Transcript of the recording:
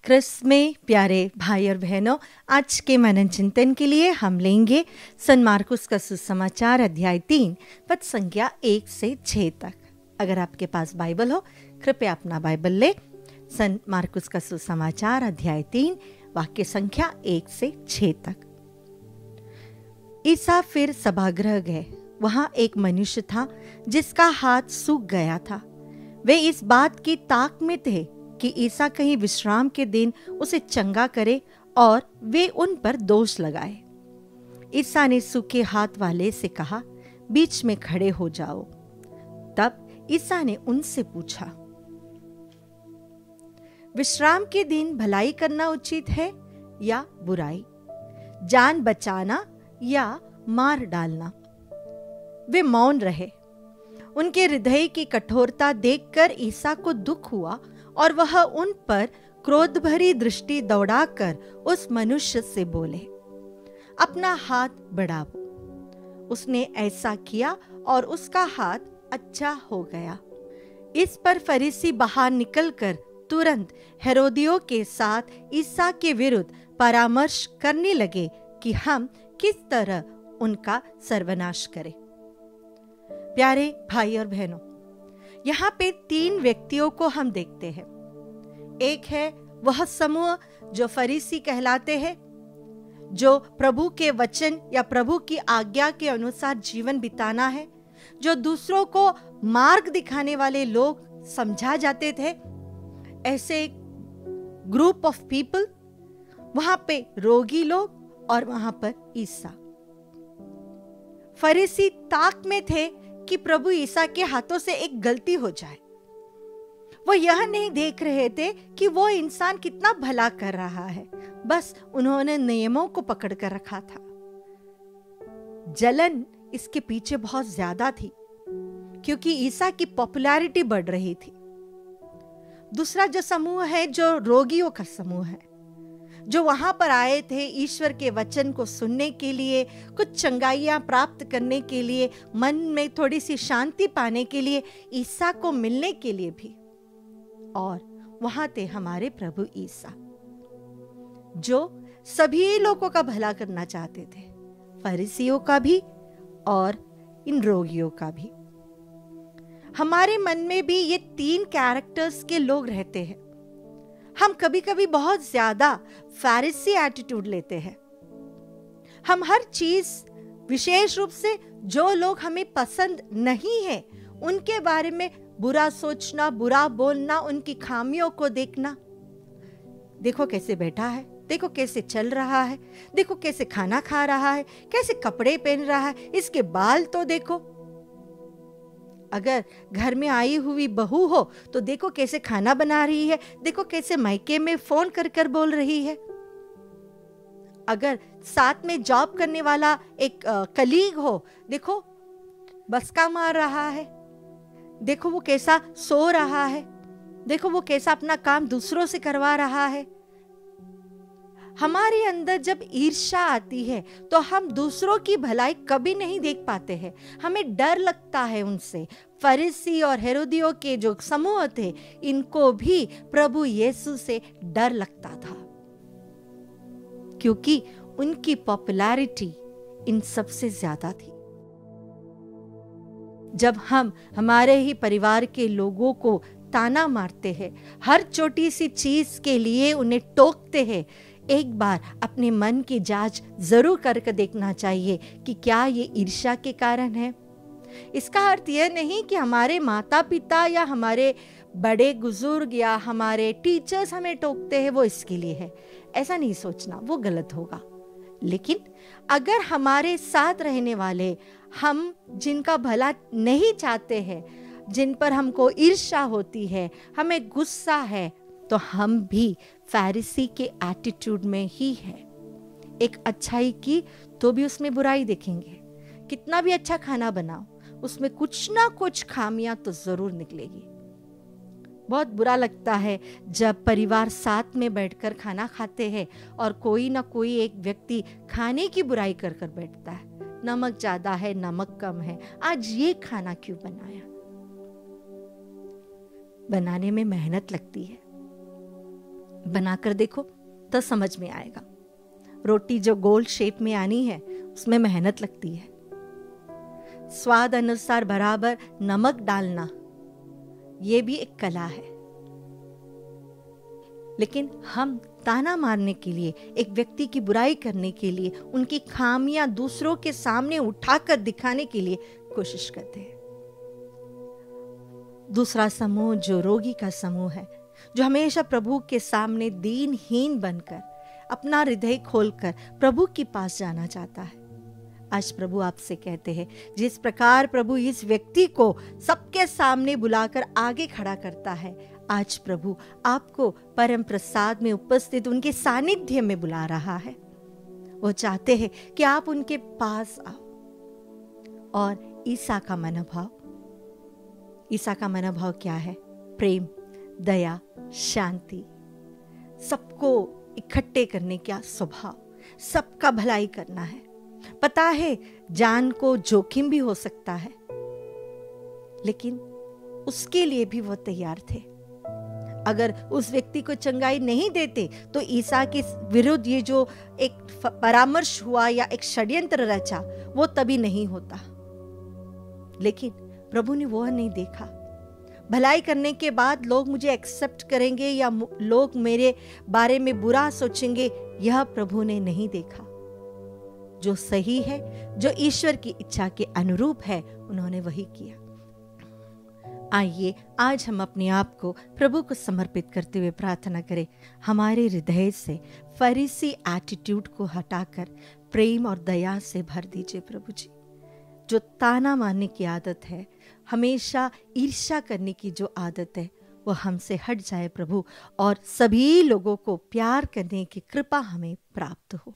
क्रिस्त में प्यारे भाई और बहनों, आज के मनन चिंतन के लिए हम लेंगे सन मार्कुस का सुसमाचार अध्याय 3 पद संख्या 1 से 6 तक। अगर आपके पास बाइबल हो, कृपया अपना बाइबल ले। सन मार्कुस का सुसमाचार अध्याय 3 वाक्य संख्या 1 से 6 तक। ईसा फिर सभागृह गए। वहां एक मनुष्य था जिसका हाथ सूख गया था। वे इस बात की ताक में थे कि ईसा कहीं विश्राम के दिन उसे चंगा करे और वे उन पर दोष लगाए। ईसा ने सूखे हाथ वाले से कहा, बीच में खड़े हो जाओ। तब ईसा ने उनसे पूछा, विश्राम के दिन भलाई करना उचित है या बुराई, जान बचाना या मार डालना? वे मौन रहे। उनके हृदय की कठोरता देखकर ईसा को दुख हुआ और वह उन पर क्रोध भरी दृष्टि दौड़ाकर उस मनुष्य से बोले, अपना हाथ बढ़ाओ। उसने ऐसा किया और उसका हाथ अच्छा हो गया। इस पर फरीसी बाहर निकलकर तुरंत हेरोदियों के साथ ईसा के विरुद्ध परामर्श करने लगे कि हम किस तरह उनका सर्वनाश करें। प्यारे भाई और बहनों, यहाँ पे 3 व्यक्तियों को हम देखते हैं। एक है वह समूह जो फरीसी कहलाते हैं, जो प्रभु के वचन या प्रभु की आज्ञा के अनुसार जीवन बिताना है, जो दूसरों को मार्ग दिखाने वाले लोग समझा जाते थे। ऐसे ग्रुप ऑफ पीपल, वहां पे रोगी लोग और वहां पर ईसा। फरीसी ताक में थे कि प्रभु ईसा के हाथों से एक गलती हो जाए। वो यह नहीं देख रहे थे कि वो इंसान कितना भला कर रहा है, बस उन्होंने नियमों को पकड़ कर रखा था। जलन इसके पीछे बहुत ज्यादा थी क्योंकि ईसा की पॉपुलैरिटी बढ़ रही थी। दूसरा जो समूह है, जो रोगियों का समूह है, जो वहां पर आए थे ईश्वर के वचन को सुनने के लिए, कुछ चंगाइयां प्राप्त करने के लिए, मन में थोड़ी सी शांति पाने के लिए, ईसा को मिलने के लिए भी। और वहां थे हमारे प्रभु ईसा, जो सभी लोगों का भला करना चाहते थे, फरीसियों का भी और इन रोगियों का भी। हमारे मन में भी ये 3 कैरेक्टर्स के लोग रहते हैं। हम कभी कभी बहुत ज्यादा फरीसी एटीट्यूड लेते हैं। हम हर चीज, विशेष रूप से जो लोग हमें पसंद नहीं है, उनके बारे में बुरा सोचना, बुरा बोलना, उनकी खामियों को देखना। देखो कैसे बैठा है, देखो कैसे चल रहा है, देखो कैसे खाना खा रहा है, कैसे कपड़े पहन रहा है, इसके बाल तो देखो। अगर घर में आई हुई बहू हो तो देखो कैसे खाना बना रही है, देखो कैसे मायके में फोन कर कर बोल रही है। अगर साथ में जॉब करने वाला एक कलीग हो, देखो बसका मार रहा है, देखो वो कैसा सो रहा है, देखो वो कैसा अपना काम दूसरों से करवा रहा है। हमारे अंदर जब ईर्ष्या आती है तो हम दूसरों की भलाई कभी नहीं देख पाते हैं, हमें डर लगता है उनसे। फरीसी और हेरोदियों के जो समूह थे, इनको भी प्रभु यीशु से डर लगता था क्योंकि उनकी पॉपुलैरिटी इन सबसे ज्यादा थी। जब हम हमारे ही परिवार के लोगों को ताना मारते हैं, हर छोटी सी चीज के लिए उन्हें टोकते हैं, एक बार अपने मन की जांच जरूर करके देखना चाहिए कि क्या ये ईर्ष्या के कारण है। इसका अर्थ यह नहीं कि हमारे माता पिता या हमारे बड़े बुजुर्ग या हमारे टीचर्स हमें टोकते हैं वो इसके लिए है, ऐसा नहीं सोचना, वो गलत होगा। लेकिन अगर हमारे साथ रहने वाले, हम जिनका भला नहीं चाहते हैं, जिन पर हमको ईर्ष्या होती है, हमें गुस्सा है, तो हम भी फरीसी के एटीट्यूड में ही है। एक अच्छाई की तो भी उसमें बुराई देखेंगे। कितना भी अच्छा खाना बनाओ, उसमें कुछ ना कुछ खामियां तो जरूर निकलेगी। बहुत बुरा लगता है जब परिवार साथ में बैठकर खाना खाते हैं और कोई ना कोई एक व्यक्ति खाने की बुराई कर कर बैठता है। नमक ज्यादा है, नमक कम है, आज ये खाना क्यों बनाया? बनाने में मेहनत लगती है, बनाकर देखो तो समझ में आएगा। रोटी जो गोल शेप में आनी है उसमें मेहनत लगती है। स्वाद अनुसार बराबर नमक डालना ये भी एक कला है। लेकिन हम ताना मारने के लिए, एक व्यक्ति की बुराई करने के लिए, उनकी खामियां दूसरों के सामने उठाकर दिखाने के लिए कोशिश करते हैं। दूसरा समूह जो रोगी का समूह है, जो हमेशा प्रभु के सामने दीनहीन बनकर, अपना हृदय खोलकर प्रभु के पास जाना चाहता है। आज प्रभु आपसे कहते हैं, जिस प्रकार प्रभु इस व्यक्ति को सबके सामने बुलाकर आगे खड़ा करता है, आज प्रभु आपको परम प्रसाद में उपस्थित उनके सानिध्य में बुला रहा है। वो चाहते हैं कि आप उनके पास आओ। और ईसा का मनोभाव, ईसा का मनोभाव क्या है? प्रेम, दया, शांति, सबको इकट्ठे करने का स्वभाव, सबका भलाई करना है। पता है जान को जोखिम भी हो सकता है, लेकिन उसके लिए भी वो तैयार थे। अगर उस व्यक्ति को चंगाई नहीं देते तो ईसा के विरुद्ध ये जो एक परामर्श हुआ या एक षड्यंत्र रचा, वो तभी नहीं होता। लेकिन प्रभु ने वो नहीं देखा। भलाई करने के बाद लोग मुझे एक्सेप्ट करेंगे या लोग मेरे बारे में बुरा सोचेंगे, यह प्रभु ने नहीं देखा। जो सही है, जो ईश्वर की इच्छा के अनुरूप है, उन्होंने वही किया। आइए आज हम अपने आप को प्रभु को समर्पित करते हुए प्रार्थना करें। हमारे हृदय से फरीसी एटीट्यूड को हटाकर प्रेम और दया से भर दीजिए प्रभु जी। जो ताना मारने की आदत है, हमेशा ईर्ष्या करने की जो आदत है, वो हमसे हट जाए प्रभु, और सभी लोगों को प्यार करने की कृपा हमें प्राप्त हो।